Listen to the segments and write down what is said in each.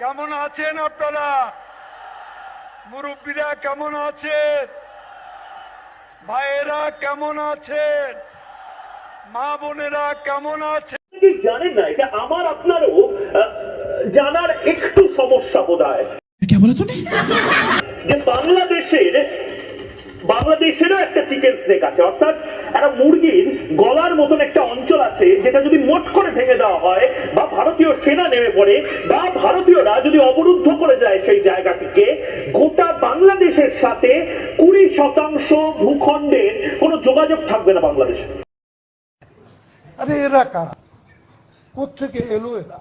কেমন আছেন আপনারা? মুরব্বীরা কেমন আছেন? ভাইয়েরা কেমন আছেন? মা বোনেরা কেমন আছেন? জানেন না, এটা আমার আপনারও জানার একটু সমস্যা বোধহয় যে বাংলাদেশেরও একটা চিকেন স্নেক আছে, অর্থাৎ একটা মুরগির গলার মতন একটা অঞ্চল আছে যেটা যদি মোট করে ভেঙে দেওয়া হয় বা ভারতীয় সেনা নেমে পড়ে বা ভারতীয়রা যদি অবরুদ্ধ করে যায় সেই জায়গাটিকে, গোটা বাংলাদেশের সাথে 20% ভূখণ্ডের কোনো যোগাযোগ থাকবে না বাংলাদেশে। আরে এরা কারা, কোত্থেকে এলো এরা?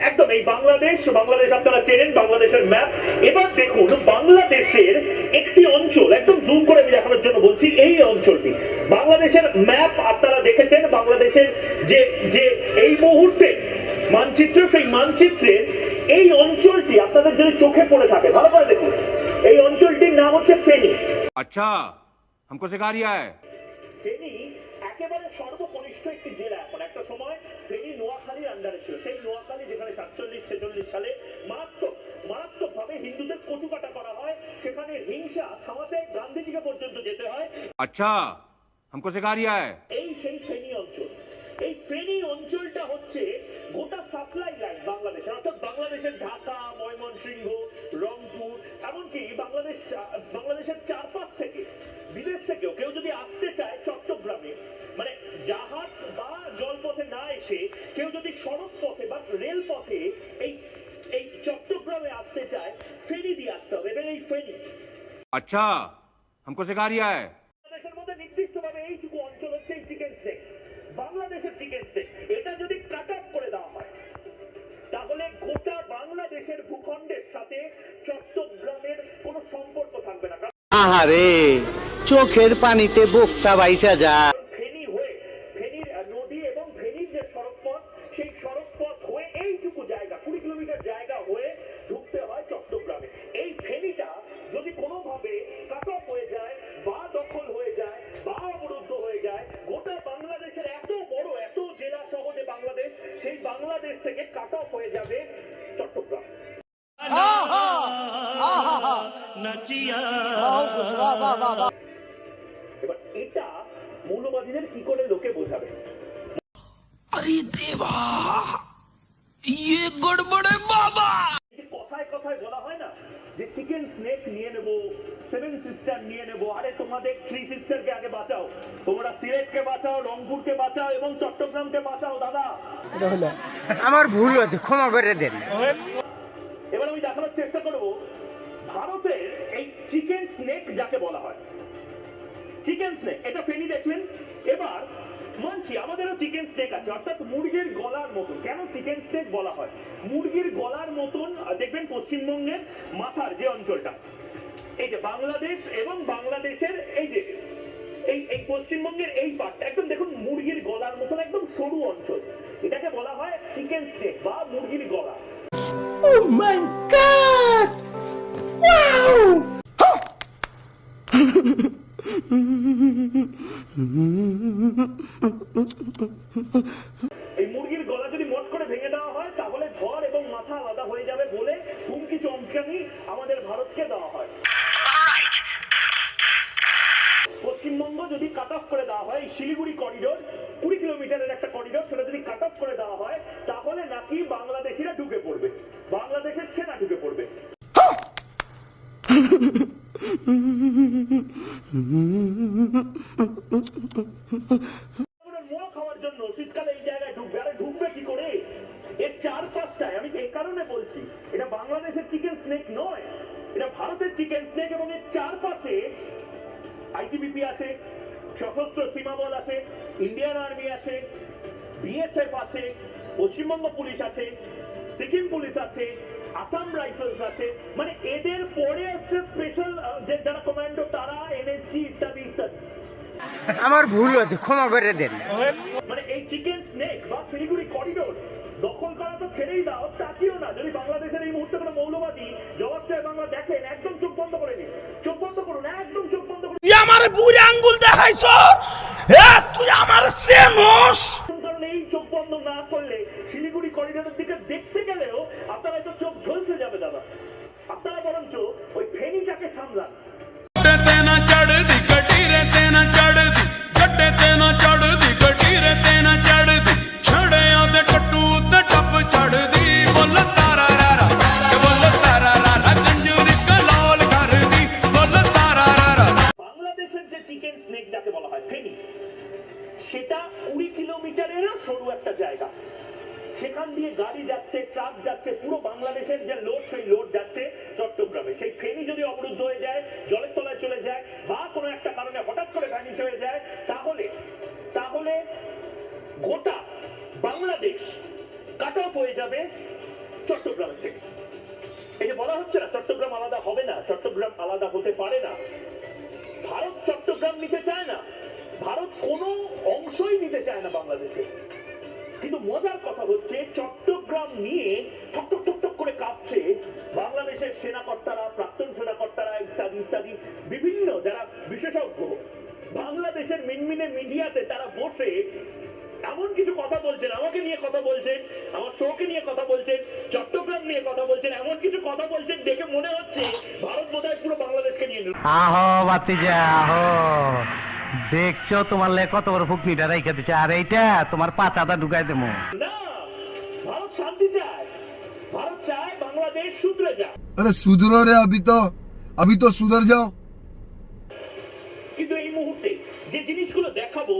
একদম এই বাংলাদেশ আপনারা চেনেন, বাংলাদেশের ম্যাপ। এবার দেখুন বাংলাদেশের একটি অঞ্চল, একদম জুম করে আমি দেখানোর জন্য বলছি, এই অঞ্চলটি বাংলাদেশের ম্যাপ আপনারা দেখেছেন। বাংলাদেশের যে যে এই মুহূর্তে মানচিত্র, সেই মানচিত্রের এই অঞ্চলটি আপনাদের যদি চোখে পড়ে থাকে ভালো করে দেখুন, এই অঞ্চলটির নাম হচ্ছে ফেনী। আচ্ছা, हमको सिखा रिया है। ফেনী একেবারে সর্বকনিষ্ঠ একটি জেলা। এখন একটা সময় ফেনী নোয়াখালীর আন্ডারে ছিল। সেই নোয়াখালী যেখানে 47-46 সালে মারাত্মকভাবে হিন্দুদের কচুকাটা করা হয়, সেখানে হিংসা থামাতে গান্ধীজিকে পর্যন্ত যেতে হয়। अच्छा, हमको सिखा रिया है। এই সেই ফেনী অঞ্চল, এই ফেনী অঞ্চলটা হচ্ছে গোটা সাপ্লাই লাইন বাংলাদেশের, অর্থাৎ বাংলাদেশের ঢাকা, ময়মনসিংহ, রংপুর, এমনকি বাংলাদেশের চারপাশ থেকে বিদেশ থেকেও কেউ যদি আসতে চায় চট্টগ্রামে, মানে জাহাজ বা জলপথে না এসে কেউ যদি সড়ক পথে বা রেল পথে এই চট্টগ্রামে আসতে চায়, ফেরি দিয়ে আসতে হবে। এবং এই ফেরি अच्छा, हमको सिखा रिया है। বাংলাদেশের মধ্যে নির্দিষ্টভাবে এইটুকু অঞ্চল হচ্ছে এই চিকেন স্টেক, বাংলাদেশের চিকেন স্টেক। এটা যদি কাট অফ করে দেওয়া হয় তাহলে গোটা বাংলাদেশের ভূখণ্ডের সাথে চট্টগ্রামের কোনো সম্পর্ক থাকবে না। আহারে, চোখের পানিতে বোকটা বাইসা যায়। ফেনীর নদী এবং ফেনীর যে সড়ক পথ, সেই সড়ক পথ হয়ে এইটুকু জায়গা, 20 কিলোমিটার জায়গা হয়ে ঢুকতে হয় চট্টগ্রামে। এই ফেনীটা যদি কোনোভাবে কাট অফ হয়ে যায় বা দখল হয়ে যায় বা অবরুদ্ধ হয়ে যায়, গোটা বাংলাদেশের এত বড়, এত জেলা সহ যে বাংলাদেশ, সেই বাংলাদেশ থেকে কাট অফ হয়ে যাবে চট্টগ্রাম। এবার এটা মৌলবাদীদের কি করে লোকে বোঝাবে? अरे देवा, ये गड़बड़ है बाबा। কথায় কথায় বলা হয় না যে চিকেন স্নেক নিয়ে নেব, 7 সিস্টার নিয়ে নেব। আরে তোমাদের 3 সিস্টারকে আগে বাঁচাও, তোমরা সিলেটকে বাঁচাও, রংপুরকে বাঁচাও এবং চট্টগ্রামকে বাঁচাও। দাদা, আমার ভুল হয়েছে, ক্ষমা করে দেন। এবার আমি দেখানোর চেষ্টা করব ভারতের এই চিকেন স্নেক যাকে বলা হয়, চিকেন স্নেক, এটা ফেনী দেখলেন। এবার মানছি আমাদেরও চিকেন স্নেক আছে, অর্থাৎ মুরগির গলার মতন। কেন চিকেন স্নেক বলা হয়? মুরগির গলার মতন দেখবেন পশ্চিমবঙ্গের মাথার যে অঞ্চলটা, এই যে বাংলাদেশ এবং বাংলাদেশের এই যে এই পশ্চিমবঙ্গের এই পার্টটা একদম দেখুন মুরগির গলার মতন একদম সরু অঞ্চল, এটাকে বলা হয় চিকেন স্নেক বা মুরগির গলা। Oh my God! Wow! এই মুরগির গলা যদি মোট করে ভেঙে দেওয়া হয় তাহলে ধর এবং মাথা আলাদা হয়ে যাবে বলে হুমকি চমকানি আমাদের ভারতকে দেওয়া হয়। পশ্চিমবঙ্গ যদি কাট অফ করে দেওয়া হয়, শিলিগুড়ি করিডোর 20 কিলোমিটারের একটা করিডোর, সেটা যদি কাট অফ করে দেওয়া হয় তাহলে নাকি বাংলাদেশিরা ঢুকে পড়বে, বাংলাদেশের সেনা ঢুকে পড়বে। মোয়া খাওয়ার জন্য শীতকালে এই জায়গায় ঢুকবে। আরে ঢুকবে কি করে? এর চারপাশটায়, আমি এই কারণে বলছি এটা বাংলাদেশের চিকেন স্নেক নয়, এটা ভারতের চিকেন স্নেক। এবং এর চারপাশে আইটিবিপি আছে, সশস্ত্র সীমা বল আছে, ইন্ডিয়ান আর্মি আছে, বিএসএফ আছে, পশ্চিমবঙ্গ পুলিশ আছে, সিকিম পুলিশ আছে, আসাম রাইফেলস আছে। মানে এদের পরে হচ্ছে স্পেশাল যে যারা কমান্ডো, তারা, এনএসজি ইত্যাদি ইত্যাদি। আমার ভুল হয়েছে, ক্ষমা করে দেন। মানে এই চিকেন স্নেক বা শিলিগুড়ি করিডোর দখল করা তো ছেড়েই দাও, তাকিও না। যদি বাংলাদেশের এই মুহূর্তে কোনো মৌলবাদী জবাব চায় বাংলা দেখেন, একদম চোখ বন্ধ করে নিন, চোখ বন্ধ করুন, একদম চোখ বন্ধ করুন। তুই আমার বুড়ি আঙ্গুল দেখাইছ, তুই আমার সেনস। কারণ এই চোখ বন্ধ না করলে শিলিগুড়ি করিডোরের দিকে দেখতে গেলেও আপনারা রান। ਤੇ ਨਾ ਚੜਦੀ ਕਟੀਰੇ ਤੇ ਨਾ ਚੜਦੀ ਗੱਡੇ ਤੇ ਨਾ ਚੜਦੀ ਕਟੀਰੇ ਤੇ ਨਾ ਚੜਦੀ ਛੜਿਆਂ ਦੇ ਟੱਟੂ ਤੇ ਟੱਪ ਚੜਦੀ ਬੋਲ ਤਾਰਾ ਰਾਰਾ ਤੇ ਬੋਲ ਤਾਰਾ ਰਾਰਾ ਗੰਜੂਰੀ ਕਲਾਲ ਕਰਦੀ ਬੋਲ ਤਾਰਾ ਰਾਰਾ বাংলাদেশের যে চিকেন স্নেক যাকে বলা হয় ফেনি, সেটা 20 কিলোমিটারেরও সরু একটা জায়গা। সেখান দিয়ে গাড়ি যাচ্ছে, ট্রাক যাচ্ছে, পুরো বাংলাদেশের যে লোড সেই লোড যাচ্ছে চট্টগ্রামে। সেই ফেনি যদি অবরুদ্ধ হয়ে যায়, জলের তলায় চলে যায়, বা কোনো একটা কারণে হঠাৎ করে ভ্যানিশ হয়ে যায়, তাহলে গোটা বাংলাদেশ কাট অফ হয়ে যাবে চট্টগ্রামের থেকে। এই যে বলা হচ্ছে না চট্টগ্রাম আলাদা হবে না, চট্টগ্রাম আলাদা হতে পারে না, ভারত চট্টগ্রাম নিতে চায় না, ভারত কোনো অংশই নিতে চায় না বাংলাদেশে। কিন্তু মজার কথা হচ্ছে চট্টগ্রাম নিয়ে ঠক ঠক ঠক ঠক করে কাঁপছে বাংলাদেশের সেনাকর্তারা, প্রাক্তন সেনাকর্তারা ইত্যাদি ইত্যাদি বিভিন্ন যারা বিশেষজ্ঞ বাংলাদেশের মিনমিনে মিডিয়াতে তারা বসে এমন কিছু কথা বলছেন, আমাকে নিয়ে কথা বলছেন, আমার শোকে নিয়ে কথা বলছেন, চট্টগ্রাম নিয়ে কথা বলছেন, এমন কিছু কথা বলছেন দেখে মনে হচ্ছে ভারত বোধহয় পুরো বাংলাদেশকে নিয়ে নেবে। আহো বাতিজা আহো, দেখছো তোমার লে কত বড় ফুকনিটা রাইখা দিচ্ছে, আর এইটা তোমার পাতাটা ঢুকাই দেবো। না, ভারত শান্তি চায়, ভারত চায় বাংলাদেশ শুধরে যায়। अरे सुधरो रे, अभी तो सुधर जाओ। কিন্তু এই মুহূর্তে যে জিনিসগুলো দেখাবো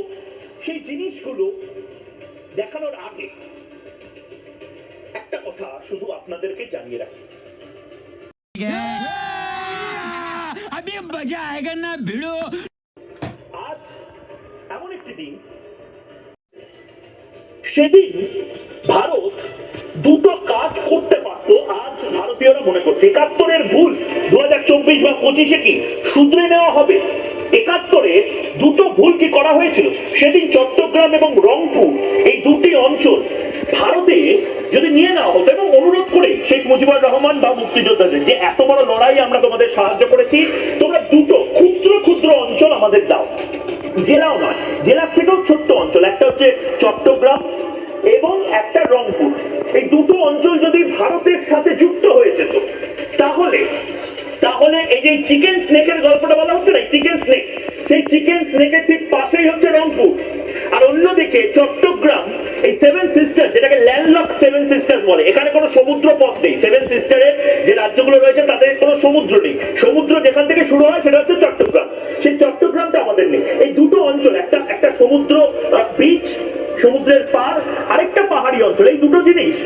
সেই জিনিসগুলো দেখানোর আগে একটা কথা শুধু আপনাদেরকে জানিয়ে রাখি। अभी मजा आएगा ना भिड़ो। আজ এমন একটি দিন, সেদিন ভারত দুটো কাজ করতে পারত। আজ ভারতীয়রা মনে করছে 71-এর ভুল 2024 বা 25-এ কি শুধরে নেওয়া হবে। 71-এ দুটো ভুল কি করা হয়েছিল, সেদিন চট্টগ্রাম এবং রংপুর এই দুটি অঞ্চল ভারতে যদি নিয়ে নেওয়া হতো, এবং অনুরোধ করে শেখ মুজিবুর রহমান বা মুক্তিযোদ্ধাদের যে এত বড় লড়াই আমরা তোমাদের সাহায্য করেছি, তোমরা দুটো ক্ষুদ্র ক্ষুদ্র অঞ্চল আমাদের দাও, জেলাও নয়, জেলার থেকেও ছোট্ট অঞ্চল, একটা হচ্ছে চট্টগ্রাম এবং একটা রংপুর, এই দুটো অঞ্চল যদি ভারতের সাথে যুক্ত হয়ে যেত, তাহলে এই যে চিকেন স্নেকের গল্পটা বলা হচ্ছে না, চিকেন স্নেক, সেই চিকেন স্নেকের ঠিক পাশেই হচ্ছে রংপুর, আর অন্যদিকে চট্টগ্রাম এই সেভেন সিস্টার, যেটাকে ল্যান্ডলক সেভেন সিস্টার বলে, এখানে কোনো সমুদ্র পথ নেই। সেভেন সিস্টারের যে রাজ্যগুলো রয়েছে তাদের কোনো সমুদ্র নেই, সমুদ্র যেখান থেকে শুরু হয় সেটা হচ্ছে চট্টগ্রাম, সেই চট্টগ্রামটা আমাদের নেই। এই দুটো অঞ্চল, একটা সমুদ্র বিচ, সমুদ্রের পার, আরেকটা পাহাড়ি অঞ্চল, এই দুটো জিনিস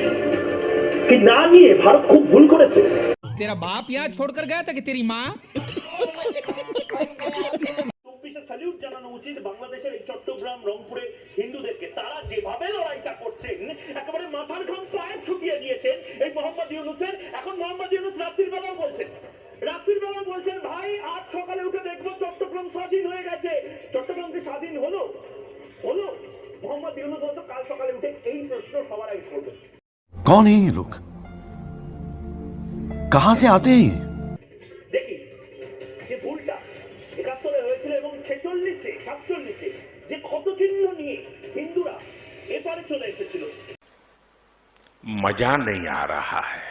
কি না নিয়ে ভারত খুব ভুল করেছে। तेरा बाप यहाँ छोड़कर गया था कि तेरी माँ? 24-এ স্যালিউট জানানো উচিত বাংলাদেশের এই চট্টগ্রাম রংপুরে হিন্দুদেরকে, তারা যেভাবে লড়াইটা করছেন একেবারে মাথার ঘাম পায়ে ছুটিয়ে দিয়েছেন এই মোহাম্মদ ইউনূসের। এখন মোহাম্মদ ইউনূস রাত্রির বেলাও বলছেন ভাই আজ সকালে উঠে দেখবো চট্টগ্রাম স্বাধীন হয়ে গেছে। চট্টগ্রাম কি স্বাধীন হলো? মোহাম্মদ ইউনূস হয়তো কাল সকালে উঠে এই প্রশ্ন সবার আগে করবেন, कौन है ये लोग, कहां से आते हैं? দেখি যে ভুলটা 71-এ হয়েছিল এবং 46-এ 47-এ যে ক্ষতচিহ্ন নিয়ে হিন্দুরা এপারে চলে এসেছিল। मजा नहीं आ रहा है।